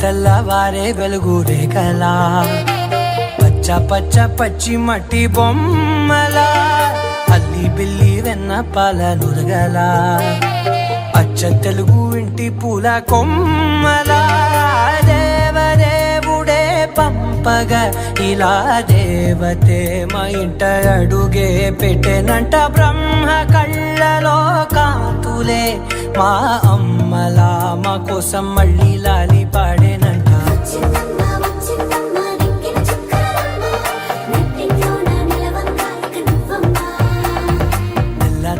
తెల్లవారే వెలుగు రేఖలా పచ్చ పచ్చ పచ్చి మట్టి బొమ్మలా అల్లి బిల్లి వెన్న పాల నురగలా అచ్చ తెలుగు ఇంటి పూల కొమ్మలా దేవదేవుడే పంపగా ఇలా దేవతే మా ఇంట అడుగే పెట్టెనంట బ్రహ్మ కళ్ళలో కాంతులే మా అమ్మలా మా కోసం మళ్ళీ లాలి పాడేనంట.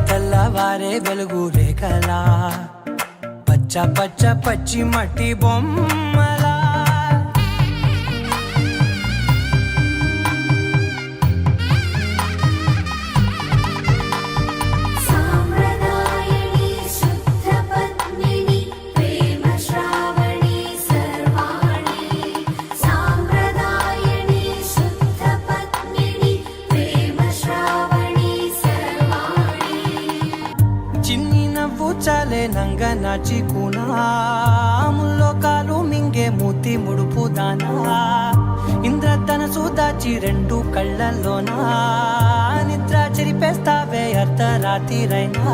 తెల్లవారే వెలుగు రేఖలా పచ్చ పచ్చ పచ్చి మట్టి బొమ్మలా చాలే నంగ నాచి కూనాముల్లో కాలు మింగే మూతి ముడుపు దానా ఇంద్రధనసు దాచి రెండు కళ్ళల్లోనా నిద్ర చెరిపేస్తావే అర్ధరాత్రిరైనా.